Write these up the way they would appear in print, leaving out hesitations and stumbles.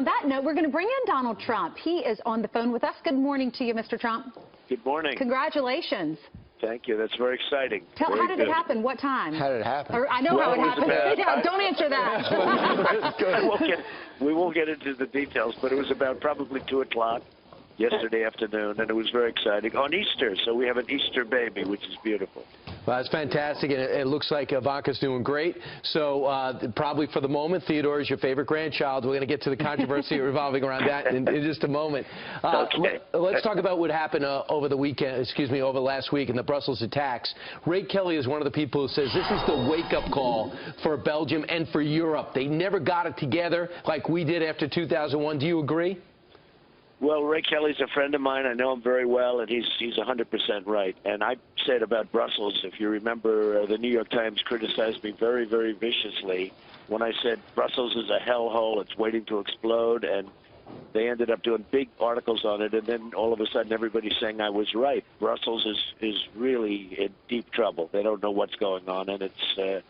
on that note, we're going to bring in Donald Trump. He is on the phone with us. Good morning to you, Mr. Trump. Good morning. Congratulations. Thank you. That's very exciting. How did it happen? What time? How did it happen? I know how it happened. Yeah, don't answer that. We won't get into the details, but it was about probably 2 o'clock yesterday afternoon, and it was very exciting. On Easter, so we have an Easter baby, which is beautiful. Well, that's fantastic, and it looks like Ivanka's doing great. So probably for the moment, Theodore is your favorite grandchild. We're going to get to the controversy revolving around that in just a moment. Okay. Let's talk about what happened over the weekend, over last week in the Brussels attacks. Ray Kelly is one of the people who says this is the wake-up call for Belgium and for Europe. They never got it together like we did after 2001. Do you agree? Well, Ray Kelly's a friend of mine. I know him very well, and he's 100% right. And I said about Brussels, if you remember, the New York Times criticized me very, very viciously when I said Brussels is a hellhole, it's waiting to explode, and they ended up doing big articles on it, and then all of a sudden everybody's saying I was right. Brussels is really in deep trouble. They don't know what's going on, and it's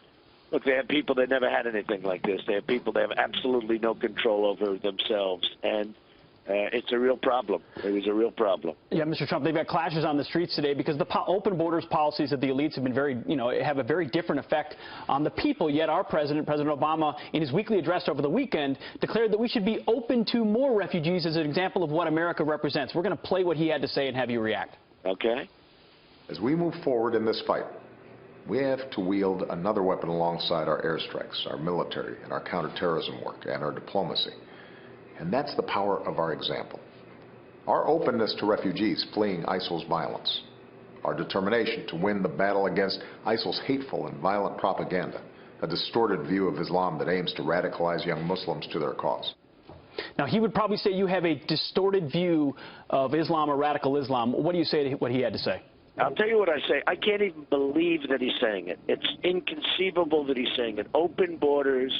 look, they have people that never had anything like this. They have people that have absolutely no control over themselves, and it's a real problem. It was a real problem. Yeah, Mr. Trump, they've got clashes on the streets today because the open borders policies of the elites have been have a very different effect on the people. Yet our president, President Obama, in his weekly address over the weekend, declared that we should be open to more refugees as an example of what America represents. We're going to play what he had to say and have you react. Okay. As we move forward in this fight, we have to wield another weapon alongside our airstrikes, our military, and our counterterrorism work, and our diplomacy. And that's the power of our example. Our openness to refugees fleeing ISIL's violence. Our determination to win the battle against ISIL's hateful and violent propaganda, a distorted view of Islam that aims to radicalize young Muslims to their cause. Now, he would probably say you have a distorted view of Islam or radical Islam. What do you say to what he had to say? I'll tell you what I say. I can't even believe that he's saying it. It's inconceivable that he's saying it. Open borders.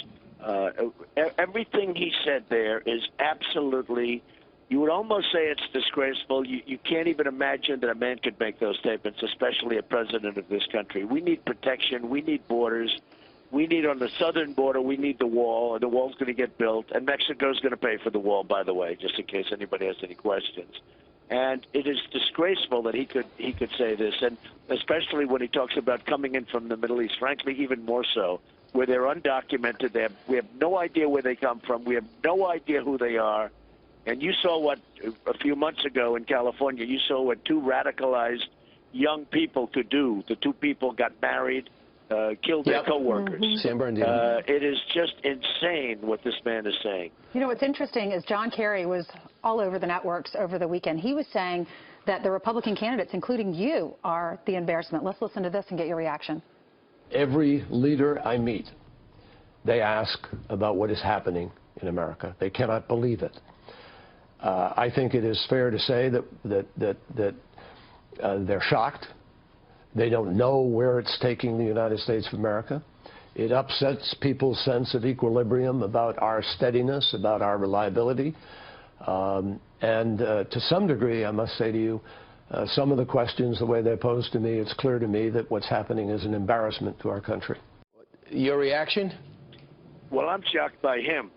Everything he said there is absolutely, you would almost say it's disgraceful. You can't even imagine that a man could make those statements, especially a president of this country. We need protection. We need borders. We need on the southern border, we need the wall, and the wall's going to get built. And Mexico's going to pay for the wall, by the way, just in case anybody has any questions. And it is disgraceful that he could say this, and especially when he talks about coming in from the Middle East, frankly, even more so, where they're undocumented. We have no idea where they come from. We have no idea who they are. And you saw what, a few months ago in California, you saw what 2 radicalized young people could do. The 2 people got married, killed their co-workers. San Bernardino. It is just insane what this man is saying. You know, what's interesting is John Kerry was all over the networks over the weekend. He was saying that the Republican candidates, including you, are the embarrassment. Let's listen to this and get your reaction. Every leader I meet, they ask about what is happening in America. They cannot believe it. I think it is fair to say that they're shocked. They don't know where it's taking the United States of America. It upsets people's sense of equilibrium about our steadiness, about our reliability. And to some degree, I must say to you, some of the questions, the way they're posed to me, it's clear to me that what's happening is an embarrassment to our country. Your reaction? Well, I'm shocked by him.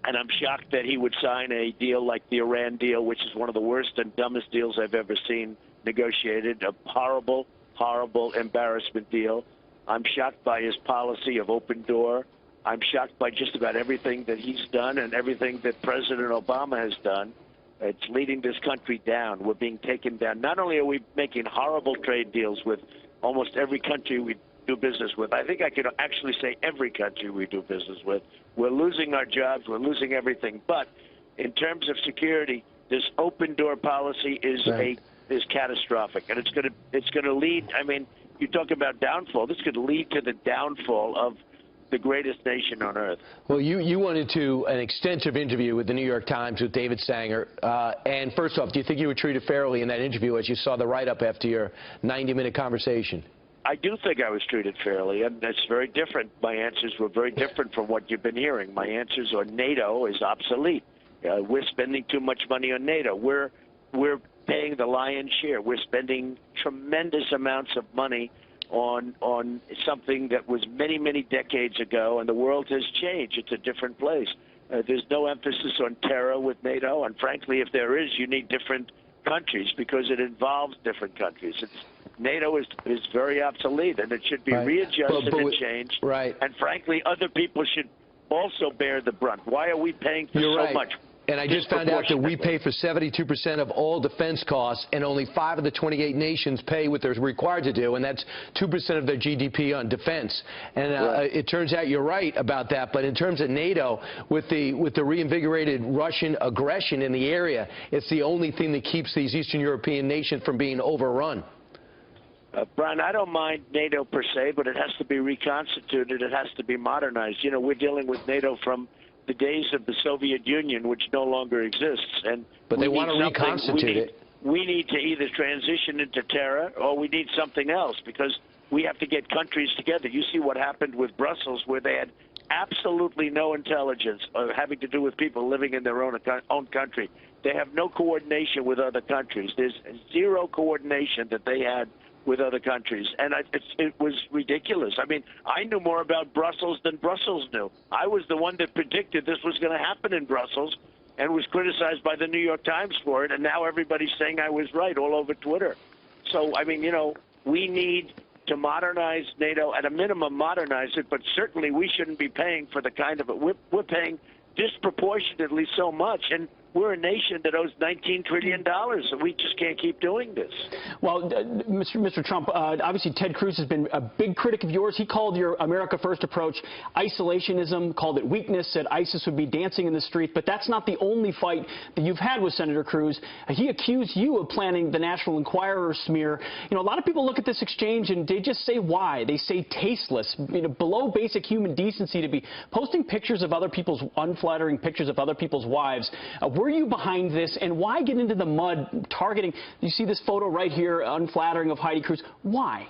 And I'm shocked that he would sign a deal like the Iran deal, which is one of the worst and dumbest deals I've ever seen negotiated. A horrible, horrible embarrassment deal. I'm shocked by his policy of open door. I'm shocked by just about everything that he's done and everything that President Obama has done. It's leading this country down. We're being taken down. Not only are we making horrible trade deals with almost every country we do business with, I think I could actually say every country we do business with, we're losing our jobs, we're losing everything. But in terms of security, this open door policy is catastrophic, and it's gonna lead. I mean, you talk about downfall. This could lead to the downfall of the greatest nation on earth. Well, you went into an extensive interview with the New York Times with David Sanger. And first off, do you think you were treated fairly in that interview as you saw the write-up after your 90-minute conversation? I do think I was treated fairly, and that's very different. My answers were very different from what you've been hearing. My answers are NATO is obsolete. We're spending too much money on NATO. We're paying the lion's share. We're spending tremendous amounts of money on something that was many, many decades ago, and the world has changed. It's a different place. There's no emphasis on terror with NATO, and frankly, if there is, you need different countries because it involves different countries. NATO is very obsolete, and it should be readjusted and changed. Right. And frankly, other people should also bear the brunt. Why are we paying for so much? And I just found out that we pay for 72% of all defense costs, and only 5 of the 28 nations pay what they're required to do, and that's 2% of their GDP on defense. And it turns out you're right about that. But in terms of NATO, with the reinvigorated Russian aggression in the area, it's the only thing that keeps these Eastern European nations from being overrun. Brian, I don't mind NATO per se, but it has to be reconstituted. It has to be modernized. You know, we're dealing with NATO from the days of the Soviet Union, which no longer exists. But they want to reconstitute it. We need to either transition into terror or we need something else, because we have to get countries together. You see what happened with Brussels, where they had absolutely no intelligence having to do with people living in their own country. They have no coordination with other countries. There's zero coordination that they had with other countries, and it was ridiculous. I mean, I knew more about Brussels than Brussels knew. I was the one that predicted this was going to happen in Brussels and was criticized by the New York Times for it, and now everybody's saying I was right all over Twitter. So, I mean, you know, we need to modernize NATO, at a minimum modernize it, but certainly we shouldn't be paying for the kind of it. We're paying disproportionately so much, and we're a nation that owes $19 trillion, and we just can't keep doing this. Well, Mr. Trump, obviously Ted Cruz has been a big critic of yours. He called your America First approach isolationism, called it weakness, said ISIS would be dancing in the street. But that's not the only fight that you've had with Senator Cruz. He accused you of planning the National Enquirer smear. You know, a lot of people look at this exchange and they just say why. They say tasteless, you know, below basic human decency to be posting pictures of other people's, unflattering pictures of other people's wives. Were you behind this, and why get into the mud targeting? You see this photo right here, unflattering, of Heidi Cruz. Why?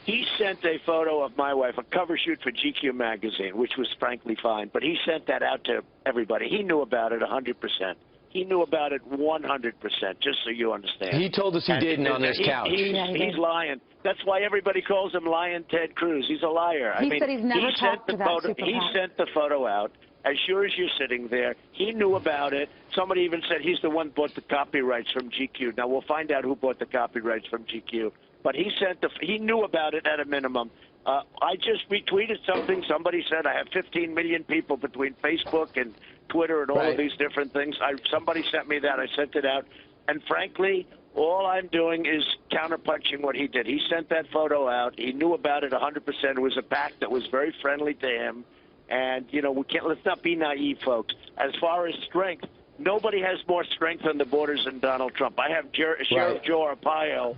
He sent a photo of my wife, a cover shoot for GQ magazine, which was frankly fine, but he sent that out to everybody. He knew about it 100%. He knew about it 100%, just so you understand. He told us he didn't on this couch. He's lying. That's why everybody calls him Lying Ted Cruz. He's a liar. He said he's never talked to that superpower. He sent the photo out. As sure as you're sitting there, he knew about it. Somebody even said he's the one who bought the copyrights from GQ. Now, we'll find out who bought the copyrights from GQ. But he knew about it at a minimum. I just retweeted something. Somebody said I have 15 million people between Facebook and Twitter and all of these different things. Somebody sent me that. I sent it out. And frankly, all I'm doing is counterpunching what he did. He sent that photo out. He knew about it 100%. It was a pact that was very friendly to him. And, you know, let's not be naive, folks. As far as strength, nobody has more strength on the borders than Donald Trump. I have Sheriff Joe Arpaio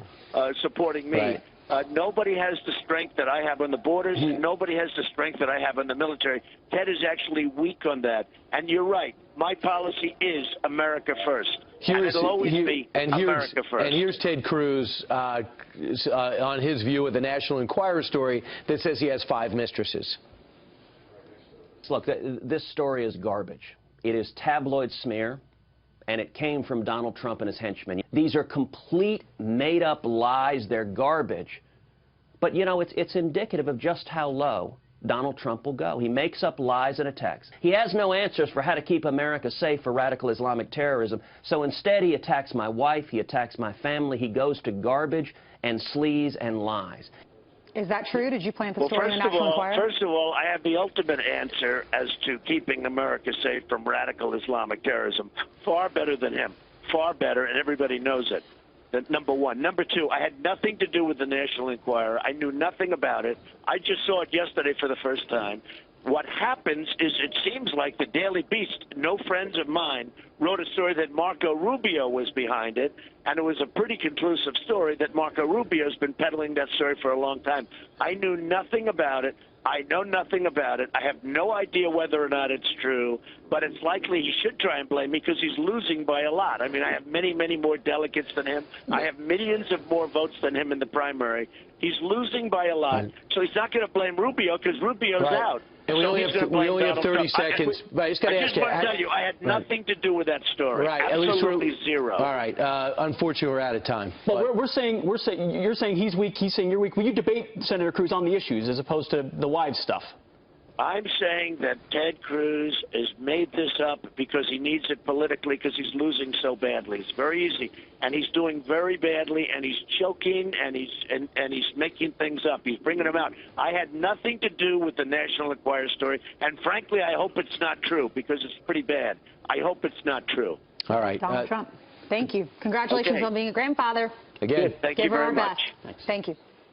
supporting me. Nobody has the strength that I have on the borders, and nobody has the strength that I have in the military. Ted is actually weak on that. And you're right. My policy is America first. And it'll always be America first. And here's Ted Cruz on his view of the National Enquirer story that says he has 5 mistresses. Look, this story is garbage. It is tabloid smear, and it came from Donald Trump and his henchmen. These are complete, made-up lies. They're garbage. But, you know, it's indicative of just how low Donald Trump will go. He makes up lies and attacks. He has no answers for how to keep America safe for radical Islamic terrorism. So instead, he attacks my wife. He attacks my family. He goes to garbage and sleaze and lies. Is that true? Did you plant the story in the National Enquirer? First of all, I have the ultimate answer as to keeping America safe from radical Islamic terrorism. Far better than him. Far better, and everybody knows it. That's number one. Number two, I had nothing to do with the National Enquirer. I knew nothing about it. I just saw it yesterday for the first time. What happens is it seems like the Daily Beast, no friends of mine, wrote a story that Marco Rubio was behind it, and it was a pretty conclusive story that Marco Rubio's been peddling that story for a long time. I knew nothing about it. I know nothing about it. I have no idea whether or not it's true, but it's likely he should try and blame me because he's losing by a lot. I mean, I have many, many more delegates than him. I have millions of more votes than him in the primary. He's losing by a lot, so he's not going to blame Rubio because Rubio's out. And we only have 30 seconds. I just want to tell you, I had nothing to do with that story. Right. Absolutely zero. All right. Unfortunately, we're out of time. Well, you're saying he's weak. He's saying you're weak. Will you debate Senator Cruz on the issues as opposed to the wives stuff? I'm saying that Ted Cruz has made this up because he needs it politically because he's losing so badly. It's very easy, and he's doing very badly, and he's choking, and he's making things up. He's bringing them out. I had nothing to do with the National Enquirer story, and frankly, I hope it's not true because it's pretty bad. I hope it's not true. All right. Donald Trump. Thank you. Congratulations on being a grandfather. Again, thank you very much. Thank you.